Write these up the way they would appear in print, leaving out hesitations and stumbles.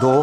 2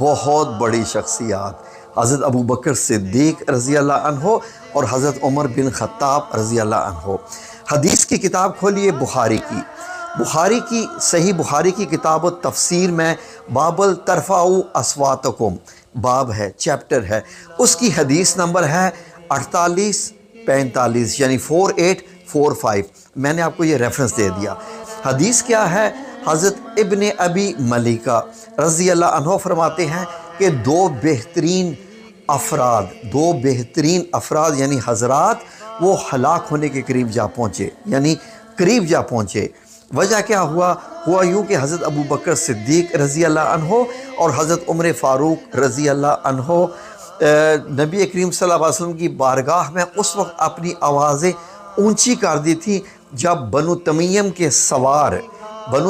بہت بڑی شخصیات حضرت ابو بکر صدیق رضی اللہ عنہ اور حضرت عمر بن خطاب رضی اللہ عنہ۔ حدیث کی کتاب کھولیے بخاری کی صحیح بخاری کی کتاب و تفسیر میں باب ترفعوا اصواتکم باب ہے، چیپٹر ہے، اس کی حدیث نمبر ہے 4845 یعنی 4845۔ میں نے آپ کو یہ ریفرنس دے دیا۔ حدیث کیا ہے؟ حضرت ابن ابی ملیکہ رضی اللہ عنہ فرماتے ہیں کہ دو بہترین افراد یعنی حضرات وہ ہلاک ہونے کے قریب جا پہنچے۔ وجہ کیا ہوا یوں کہ حضرت ابو بکر صدیق رضی اللہ عنہ اور حضرت عمر فاروق رضی اللہ عنہ نبی کریم صلی اللہ علیہ وسلم کی بارگاہ میں اس وقت اپنی آوازیں اونچی کر دی تھی جب بنو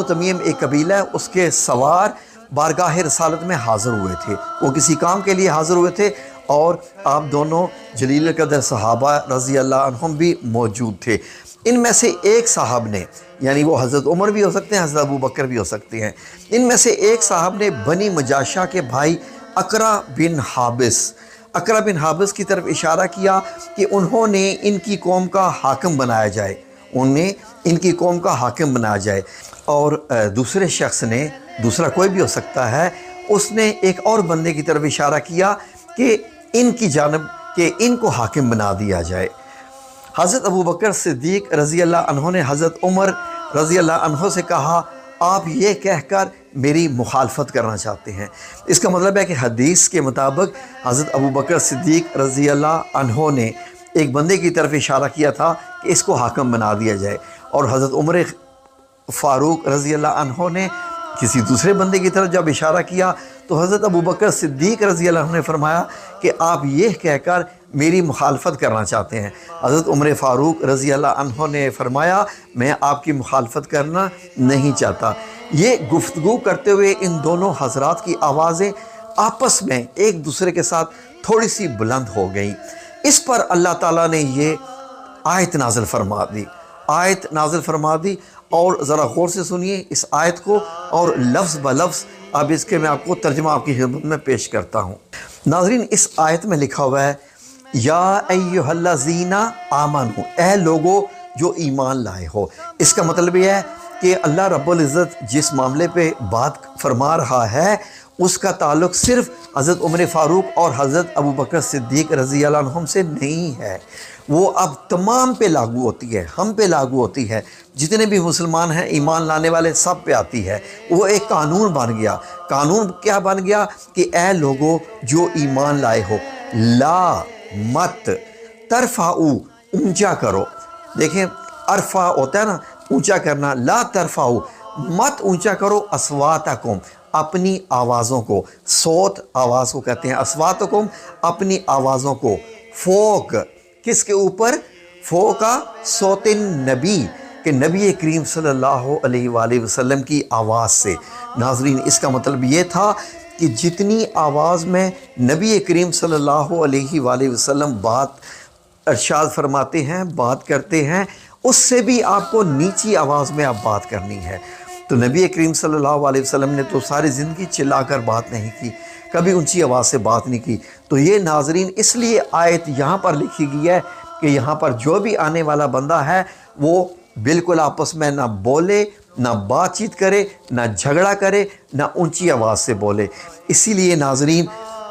تمیم ایک قبیلہ ہے، اس کے سوار بارگاہ رسالت میں حاضر ہوئے تھے۔ وہ کسی کام کے لیے حاضر ہوئے تھے اور آپ دونوں جلیل القدر صحابہ رضی اللہ عنہم بھی موجود تھے۔ ان میں سے ایک صاحب نے، یعنی وہ حضرت عمر بھی ہو سکتے ہیں، حضرت ابو بکر بھی ہو سکتے ہیں، ان میں سے ایک صاحب نے بنی مجاشہ کے بھائی اقرا بن حابس کی طرف اشارہ کیا کہ انہوں نے ان کی قوم کا حاکم بنایا جائے، اور دوسرے شخص نے، دوسرا کوئی بھی ہو سکتا ہے، اس نے ایک اور بندے کی طرف اشارہ کیا کہ ان کی جانب کہ ان کو حاکم بنا دیا جائے۔ حضرت ابو بکر صدیق رضی اللہ عنہ نے حضرت عمر رضی اللہ عنہ سے کہا آپ یہ کہہ کر میری مخالفت کرنا چاہتے ہیں۔ اس کا مطلب ہے کہ حدیث کے مطابق حضرت ابو بکر صدیق رضی اللہ عنہ نے ایک بندے کی طرف اشارہ کیا تھا کہ اس کو حاکم بنا دیا جائے، اور حضرت عمر فاروق رضی اللہ عنہ نے کسی دوسرے بندے کی طرف جب اشارہ کیا تو حضرت ابو بکر صدیق رضی اللہ عنہ نے فرمایا کہ آپ یہ کہہ کر میری مخالفت کرنا چاہتے ہیں۔ حضرت عمر فاروق رضی اللہ عنہ نے فرمایا میں آپ کی مخالفت کرنا نہیں چاہتا۔ یہ گفتگو کرتے ہوئے ان دونوں حضرات کی آوازیں آپس میں ایک دوسرے کے ساتھ تھوڑی سی بلند ہو گئیں۔ اس پر اللہ تعالیٰ نے یہ آیت نازل فرما دی اور ذرا غور سے سنیے اس آیت کو اور لفظ بلفظ اب اس کے میں آپ کو ترجمہ آپ کی خدمت میں پیش کرتا ہوں۔ ناظرین اس آیت میں لکھا ہوا ہے یا ایھا الذین آمنو، اے لوگو جو ایمان لائے ہو۔ اس کا مطلب یہ ہے کہ اللہ رب العزت جس معاملے پہ بات فرما رہا ہے اس کا تعلق صرف حضرت عمر فاروق اور حضرت ابو بکر صدیق رضی اللہ عنہم سے نہیں ہے، وہ اب تمام پہ لاگو ہوتی ہے، ہم پہ لاگو ہوتی ہے، جتنے بھی مسلمان ہیں ایمان لانے والے سب پہ آتی ہے۔ وہ ایک قانون بن گیا۔ قانون کیا بن گیا کہ اے لوگو جو ایمان لائے ہو، لا مت ترفعوا اونچا کرو۔ دیکھیں ارفع ہوتا ہے نا اونچا کرنا، لا ترفعوا مت اونچا کرو اصواتکم اپنی آوازوں کو، صوت آواز کو کہتے ہیں، اصواتکم اپنی آوازوں کو، فوق کس کے اوپر؟ فوقا صوت النبی کہ نبی کریم صلی اللہ علیہ وآلہ وسلم کی آواز سے۔ ناظرین اس کا مطلب یہ تھا کہ جتنی آواز میں نبی کریم صلی اللہ علیہ وآلہ وسلم بات ارشاد فرماتے ہیں، بات کرتے ہیں، اس سے بھی آپ کو نیچی آواز میں آپ بات کرنی ہے۔ تو نبی کریم صلی اللہ علیہ وسلم نے تو ساری زندگی چلا کر بات نہیں کی، کبھی اونچی آواز سے بات نہیں کی۔ تو یہ ناظرین اس لیے آیت یہاں پر لکھی گئی ہے کہ یہاں پر جو بھی آنے والا بندہ ہے وہ بالکل آپس میں نہ بولے، نہ بات چیت کرے، نہ جھگڑا کرے، نہ اونچی آواز سے بولے۔ اسی لیے ناظرین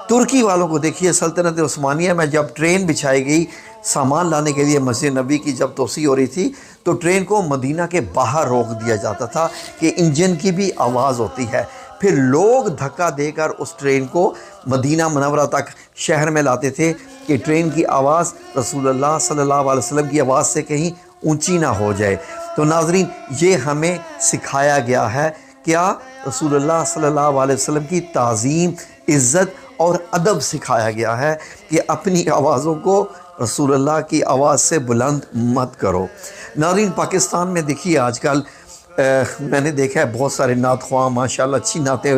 ترکی والوں کو دیکھیے، سلطنت عثمانیہ میں جب ٹرین بچھائی گئی سامان لانے کے لیے، مسجد نبی کی جب توسیع ہو رہی تھی تو ٹرین کو مدینہ کے باہر روک دیا جاتا تھا کہ انجن کی بھی آواز ہوتی ہے۔ پھر لوگ دھکا دے کر اس ٹرین کو مدینہ منورہ تک شہر میں لاتے تھے کہ ٹرین کی آواز رسول اللہ صلی اللہ علیہ وسلم کی آواز سے کہیں اونچی نہ ہو جائے۔ تو ناظرین یہ ہمیں سکھایا گیا ہے کیا؟ رسول اللہ صلی اللہ علیہ وسلم کی تعظیم، عزت اور ادب سکھایا گیا ہے کہ اپنی آوازوں کو رسول اللہ کی آواز سے بلند مت کرو۔ ناظرین پاکستان میں دیکھیے آج کل میں نے دیکھا ہے بہت سارے نعت خواہ ماشاءاللہ اچھی نعتیں،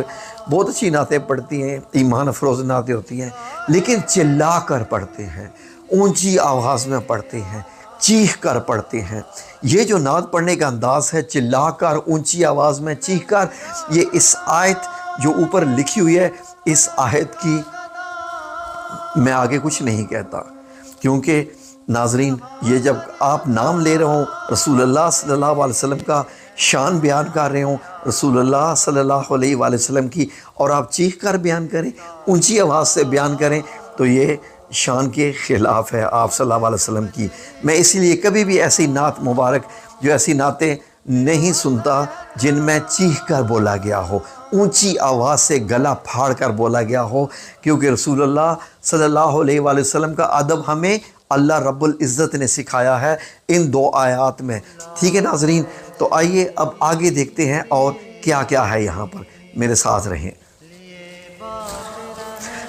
بہت اچھی نعتیں پڑھتی ہیں، ایمان افروز نعتیں ہوتی ہیں، لیکن چلا کر پڑھتے ہیں، اونچی آواز میں پڑھتے ہیں، چیخ کر پڑھتے ہیں۔ یہ جو نعت پڑھنے کا انداز ہے چلا کر، اونچی آواز میں چیخ کر، یہ اس آیت جو اوپر لکھی ہوئی ہے اس آیت کی میں آگے کچھ نہیں کہتا، کیونکہ ناظرین یہ جب آپ نام لے رہے ہوں، رسول اللہ صلی اللہ علیہ وسلم کا شان بیان کر رہے ہوں، رسول اللہ صلی اللہ علیہ وآلہ وسلم کی، اور آپ چیخ کر بیان کریں، اونچی آواز سے بیان کریں، تو یہ شان کے خلاف ہے آپ صلی اللہ علیہ وسلم کی۔ میں اسی لیے کبھی بھی ایسی نعت مبارک، جو ایسی نعتیں نہیں سنتا جن میں چیخ کر بولا گیا ہو، اونچی آواز سے گلا پھاڑ کر بولا گیا ہو، کیونکہ رسول اللہ صلی اللہ علیہ وآلہ وسلم کا ادب ہمیں اللہ رب العزت نے سکھایا ہے ان دو آیات میں۔ ٹھیک ہے ناظرین، تو آئیے اب آگے دیکھتے ہیں اور کیا کیا ہے یہاں پر، میرے ساتھ رہیں۔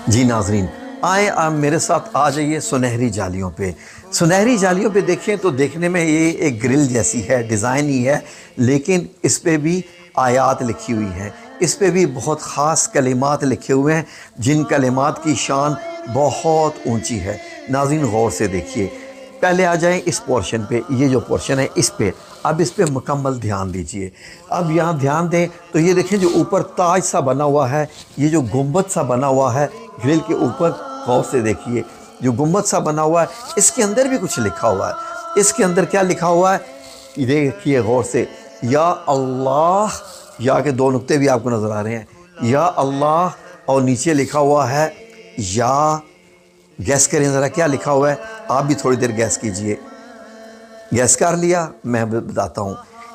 جی ناظرین، آئیں آپ میرے ساتھ آ جائیے سنہری جالیوں پہ۔ سنہری جالیوں پہ دیکھیں تو دیکھنے میں یہ ایک گرل جیسی ہے، ڈیزائن ہی ہے، لیکن اس پہ بھی آیات لکھی ہوئی ہیں، اس پہ بھی بہت خاص کلمات لکھے ہوئے ہیں، جن کلمات کی شان بہت اونچی ہے۔ ناظرین غور سے دیکھیے، پہلے آ جائیں اس پورشن پہ، یہ جو پورشن ہے اس پہ، اب اس پہ مکمل دھیان دیجئے۔ اب یہاں دھیان دیں تو یہ دیکھیں جو اوپر تاج سا بنا ہوا ہے، یہ جو گنبد سا بنا ہوا ہے گرل کے اوپر، غور سے دیکھیے جو گنبد سا بنا ہوا ہے، اس کے اندر بھی کچھ لکھا ہوا ہے۔ اس کے اندر کیا لکھا ہوا ہے یہ دیکھیے غور سے، یا اللہ، یا کے دو نقطے بھی آپ کو نظر آ رہے ہیں، یا اللہ، اور نیچے لکھا ہوا ہے یا، گیس کریں ذرا کیا لکھا ہوا ہے، آپ بھی تھوڑی دیر گیس کیجئے۔ گیس کر لیا؟ میں بتاتا ہوں،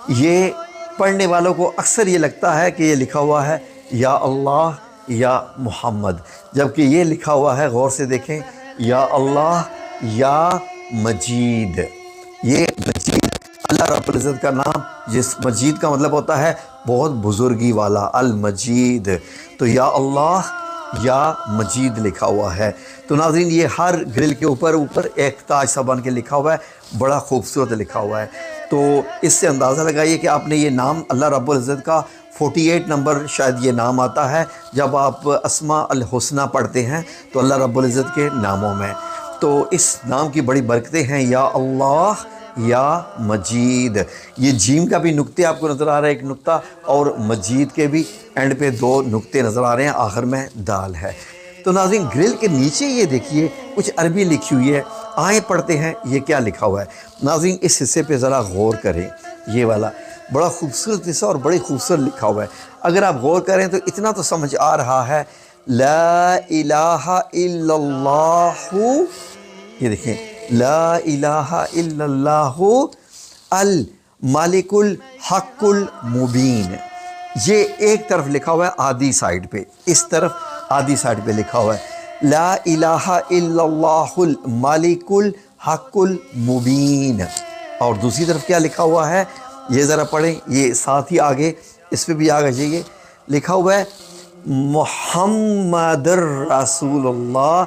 یہ پڑھنے والوں کو اکثر یہ لگتا ہے کہ یہ لکھا ہوا ہے یا اللہ یا محمد، جبکہ یہ لکھا ہوا ہے، غور سے دیکھیں، یا اللہ یا مجید۔ یہ مجید اللہ رب العزت کا نام، جس مجید کا مطلب ہوتا ہے بہت بزرگی والا، المجید، تو یا اللہ یا مجید لکھا ہوا ہے۔ تو ناظرین یہ ہر گرل کے اوپر ایک تاج سا بن کے لکھا ہوا ہے، بڑا خوبصورت لکھا ہوا ہے۔ تو اس سے اندازہ لگائیے کہ آپ نے یہ نام اللہ رب العزت کا 48 نمبر شاید یہ نام آتا ہے جب آپ اسماء الحسنہ پڑھتے ہیں تو اللہ رب العزت کے ناموں میں، تو اس نام کی بڑی برکتیں ہیں، یا اللہ یا مجید۔ یہ جیم کا بھی نقطے آپ کو نظر آ رہا ہے، ایک نقطہ، اور مجید کے بھی اینڈ پہ 2 نقطے نظر آ رہے ہیں، آخر میں دال ہے۔ تو ناظرین گرل کے نیچے یہ دیکھیے کچھ عربی لکھی ہوئی ہے، آئیں پڑھتے ہیں یہ کیا لکھا ہوا ہے۔ ناظرین اس حصے پہ ذرا غور کریں، یہ والا بڑا خوبصورت حصہ اور بڑی خوبصورت لکھا ہوا ہے۔ اگر آپ غور کریں تو اتنا تو سمجھ آ رہا ہے، لا الہ الا اللہ، یہ دیکھیں، لا الہ الا اللہ المالک الحق المبین۔ یہ ایک طرف لکھا ہوا ہے آدھی سائڈ پہ، اس طرف آدھی سائڈ پہ لکھا ہوا ہے لا الہ الا اللہ المالک الحق المبین، اور دوسری طرف کیا لکھا ہوا ہے یہ ذرا پڑھیں، یہ ساتھ ہی آگے اس پہ بھی آگے جائیے، لکھا ہوا ہے محمد رسول اللہ،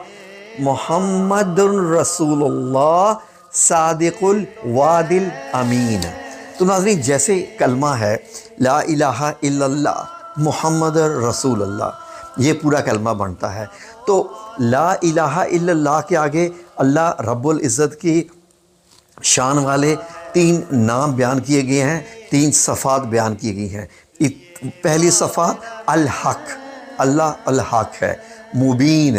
محمد رسول اللہ صادق الوعد الامین۔ تو ناظرین جیسے کلمہ ہے لا الہ الا اللہ محمد رسول اللہ، یہ پورا کلمہ بنتا ہے، تو لا الہ الا اللہ کے آگے اللہ رب العزت کی شان والے 3 نام بیان کیے گئے ہیں، 3 صفات بیان کی گئی ہیں۔ پہلی صفات الحق، اللہ الحق ہے، مبین،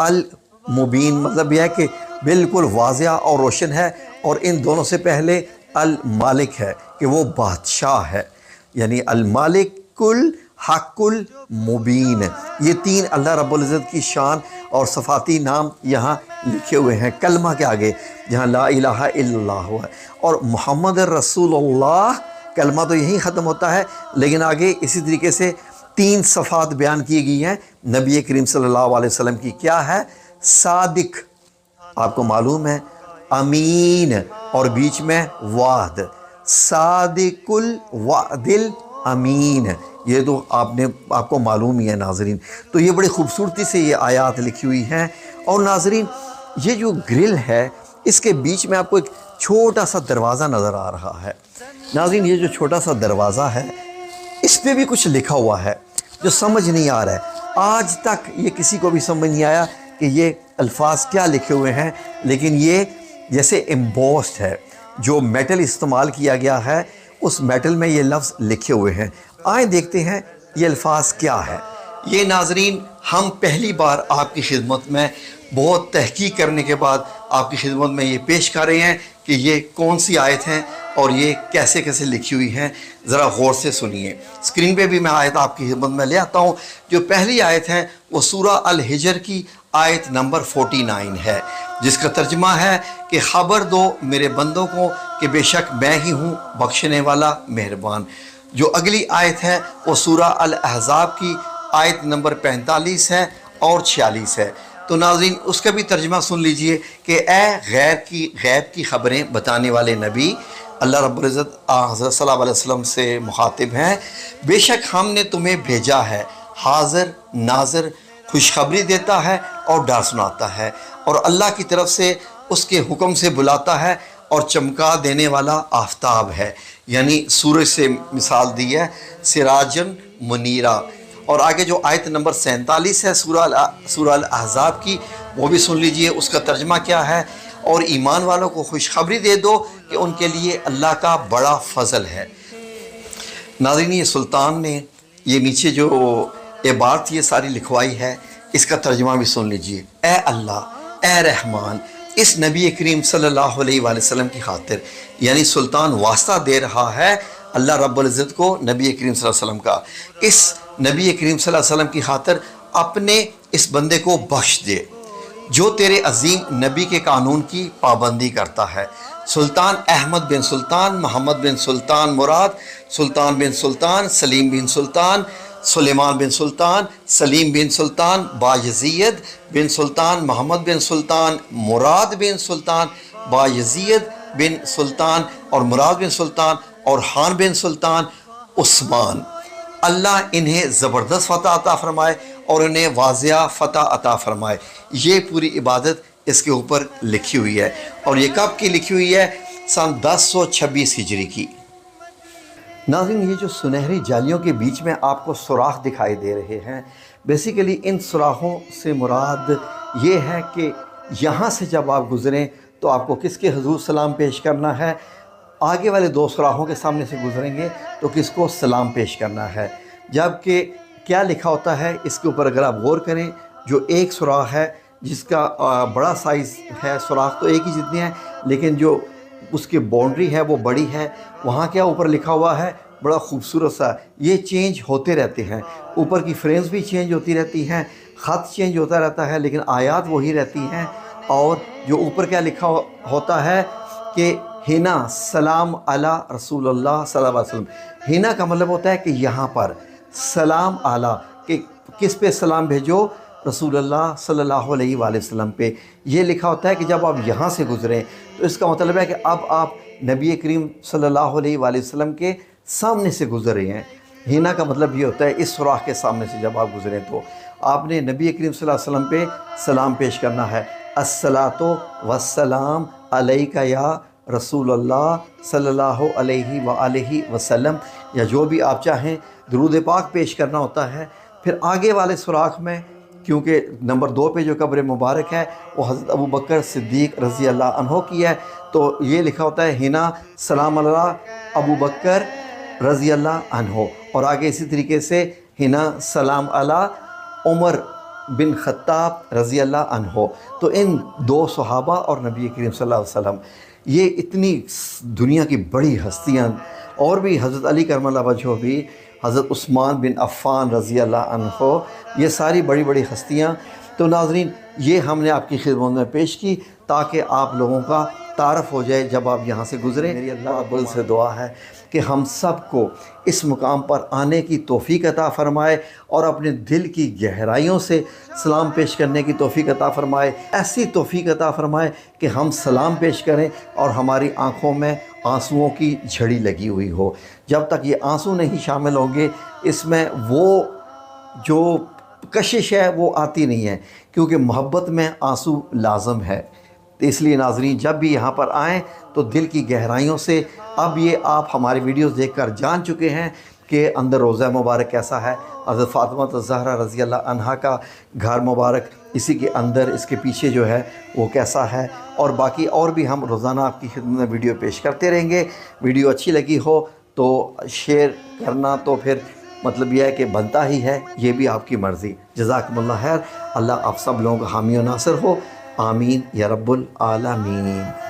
المبین مطلب یہ ہے کہ بالکل واضح اور روشن ہے، اور ان دونوں سے پہلے المالک ہے کہ وہ بادشاہ ہے، یعنی المالک الحق المبین۔ یہ 3 اللہ رب العزت کی شان اور صفاتی نام یہاں لکھے ہوئے ہیں کلمہ کے آگے، جہاں لا الہ الا اللہ ہے، اور محمد رسول اللہ کلمہ تو یہیں ختم ہوتا ہے، لیکن آگے اسی طریقے سے 3 صفات بیان کی گئی ہیں نبی کریم صلی اللہ علیہ وسلم کی۔ کیا ہے؟ صادق، آپ کو معلوم ہے، امین، اور بیچ میں وعد، صادق الوعد الامین، یہ تو آپ کو معلوم ہی ہے ناظرین۔ تو یہ بڑی خوبصورتی سے یہ آیات لکھی ہوئی ہیں، اور ناظرین یہ جو گرل ہے اس کے بیچ میں آپ کو ایک چھوٹا سا دروازہ نظر آ رہا ہے۔ ناظرین یہ جو چھوٹا سا دروازہ ہے اس پہ بھی کچھ لکھا ہوا ہے جو سمجھ نہیں آ رہا ہے، آج تک یہ کسی کو بھی سمجھ نہیں آیا کہ یہ الفاظ کیا لکھے ہوئے ہیں، لیکن یہ جیسے امبوسڈ ہے، جو میٹل استعمال کیا گیا ہے اس میٹل میں یہ لفظ لکھے ہوئے ہیں۔ آئیں دیکھتے ہیں یہ الفاظ کیا ہے۔ یہ ناظرین ہم پہلی بار آپ کی خدمت میں بہت تحقیق کرنے کے بعد آپ کی خدمت میں یہ پیش کر رہے ہیں کہ یہ کون سی آیت ہیں اور یہ کیسے کیسے لکھی ہوئی ہیں، ذرا غور سے سنیے۔ اسکرین پہ بھی میں آیت آپ کی خدمت میں لے آتا ہوں۔ جو پہلی آیت ہے وہ سورہ الحجر کی آیت نمبر 49 ہے، جس کا ترجمہ ہے کہ خبر دو میرے بندوں کو کہ بے شک میں ہی ہوں بخشنے والا مہربان۔ جو اگلی آیت ہے وہ سورہ الاحزاب کی آیت نمبر 45 ہے اور 46 ہے۔ تو ناظرین اس کا بھی ترجمہ سن لیجئے کہ اے غیب کی خبریں بتانے والے نبی، اللہ رب العزت حضرت صلی اللہ علیہ وسلم سے مخاطب ہیں، بے شک ہم نے تمہیں بھیجا ہے حاضر ناظر، خوشخبری دیتا ہے اور ڈر سناتا ہے، اور اللہ کی طرف سے اس کے حکم سے بلاتا ہے اور چمکا دینے والا آفتاب ہے، یعنی سورج سے مثال دی ہے، سراجن منیرہ۔ اور آگے جو آیت نمبر 47 ہے سورہ الاحزاب کی، وہ بھی سن لیجئے اس کا ترجمہ کیا ہے۔ اور ایمان والوں کو خوشخبری دے دو کہ ان کے لیے اللہ کا بڑا فضل ہے۔ ناظرین یہ سلطان نے یہ نیچے جو عبارت یہ ساری لکھوائی ہے، اس کا ترجمہ بھی سن لیجئے۔ اے اللہ، اے رحمان، اس نبی کریم صلی اللہ علیہ وآلہ وسلم کی خاطر، یعنی سلطان واسطہ دے رہا ہے اللہ رب العزت کو نبی کریم صلی اللہ علیہ وسلم کا، اس نبی کریم صلی اللہ علیہ وسلم کی خاطر اپنے اس بندے کو بخش دے جو تیرے عظیم نبی کے قانون کی پابندی کرتا ہے۔ سلطان احمد بن سلطان، محمد بن سلطان مراد، سلطان بن سلطان، سلیم بن سلطان، سلیمان بن سلطان، سلیم بن سلطان، بايزيد بن سلطان، محمد بن سلطان، مراد بن سلطان، بايزيد بن سلطان اور مراد بن سلطان اور خان بن سلطان عثمان۔ اللہ انہیں زبردست فتح عطا فرمائے اور انہیں واضح فتح عطا فرمائے۔ یہ پوری عبادت اس کے اوپر لکھی ہوئی ہے، اور یہ کب کی لکھی ہوئی ہے؟ سن 1026 ہجری کی۔ ناظرین یہ جو سنہری جالیوں کے بیچ میں آپ کو سوراخ دکھائی دے رہے ہیں، بیسیکلی ان سوراخوں سے مراد یہ ہے کہ یہاں سے جب آپ گزریں تو آپ کو کس کے حضور سلام پیش کرنا ہے، آگے والے دو سوراخوں کے سامنے سے گزریں گے تو کس کو سلام پیش کرنا ہے۔ جبکہ کیا لکھا ہوتا ہے اس کے اوپر اگر آپ غور کریں، جو ایک سوراخ ہے جس کا بڑا سائز ہے، سوراخ تو ایک ہی جتنے ہیں لیکن جو اس کی باؤنڈری ہے وہ بڑی ہے، وہاں کیا اوپر لکھا ہوا ہے بڑا خوبصورت سا، یہ چینج ہوتے رہتے ہیں، اوپر کی فریمز بھی چینج ہوتی رہتی ہیں، خط چینج ہوتا رہتا ہے لیکن آیات وہی رہتی ہیں۔ اور جو اوپر کیا لکھا ہوتا ہے کہ ہینا سلام علی رسول اللہ صلی اللہ علیہ وسلم، ہینا کا مطلب ہوتا ہے کہ یہاں پر، سلام علی کہ کس پہ سلام بھیجو، رسول اللہ صلی اللہ علیہ وآلہ وسلم پہ۔ یہ لکھا ہوتا ہے کہ جب آپ یہاں سے گزریں تو اس کا مطلب ہے کہ اب آپ نبی کریم صلی اللہ علیہ وآلہ وسلم کے سامنے سے گزر رہے ہیں۔ ہینا کا مطلب یہ ہوتا ہے اس سوراخ کے سامنے سے جب آپ گزریں تو آپ نے نبی کریم صلی اللہ علیہ وسلم پہ سلام پیش کرنا ہے، الصلاۃ والسلام علیک یا رسول اللہ صلی اللہ علیہ وآلہ وسلم، یا جو بھی آپ چاہیں درود پاک پیش کرنا ہوتا ہے۔ پھر آگے والے سوراخ میں کیونکہ نمبر 2 پہ جو قبر مبارک ہے وہ حضرت ابو بکر صدیق رضی اللہ عنہ کی ہے، تو یہ لکھا ہوتا ہے ہینا سلام علی ابو بکر رضی اللہ عنہ، اور آگے اسی طریقے سے ہینا سلام علی عمر بن خطاب رضی اللہ عنہ۔ تو ان دو صحابہ اور نبی کریم صلی اللہ علیہ وسلم، یہ اتنی دنیا کی بڑی ہستیاں، اور بھی حضرت علی کرم اللہ وجہہ بھی، حضرت عثمان بن عفان رضی اللہ عنہ، یہ ساری بڑی بڑی ہستیاں۔ تو ناظرین یہ ہم نے آپ کی خدمت میں پیش کی تاکہ آپ لوگوں کا تعارف ہو جائے جب آپ یہاں سے گزریں۔ میری اللہ رب العزت سے دعا ہے کہ ہم سب کو اس مقام پر آنے کی توفیق عطا فرمائے اور اپنے دل کی گہرائیوں سے سلام پیش کرنے کی توفیق عطا فرمائے، ایسی توفیق عطا فرمائے کہ ہم سلام پیش کریں اور ہماری آنکھوں میں آنسوؤں کی جھڑی لگی ہوئی ہو۔ جب تک یہ آنسو نہیں شامل ہوں گے اس میں وہ جو کشش ہے وہ آتی نہیں ہے، کیونکہ محبت میں آنسو لازم ہے۔ تو اس لیے ناظرین جب بھی یہاں پر آئیں تو دل کی گہرائیوں سے، اب یہ آپ ہماری ویڈیوز دیکھ کر جان چکے ہیں کہ اندر روضہ مبارک کیسا ہے، حضرت فاطمہ الزہرا رضی اللہ عنہا کا گھر مبارک اسی کے اندر، اس کے پیچھے جو ہے وہ کیسا ہے، اور باقی اور بھی ہم روزانہ آپ کی خدمت میں ویڈیو پیش کرتے رہیں گے۔ ویڈیو اچھی لگی ہو تو شیئر کرنا تو پھر مطلب یہ ہے کہ بنتا ہی ہے، یہ بھی آپ کی مرضی۔ جزاکم اللہ خیر، اللہ آپ سب لوگوں کا حامی و ناصر ہو، آمین یا رب العالمین۔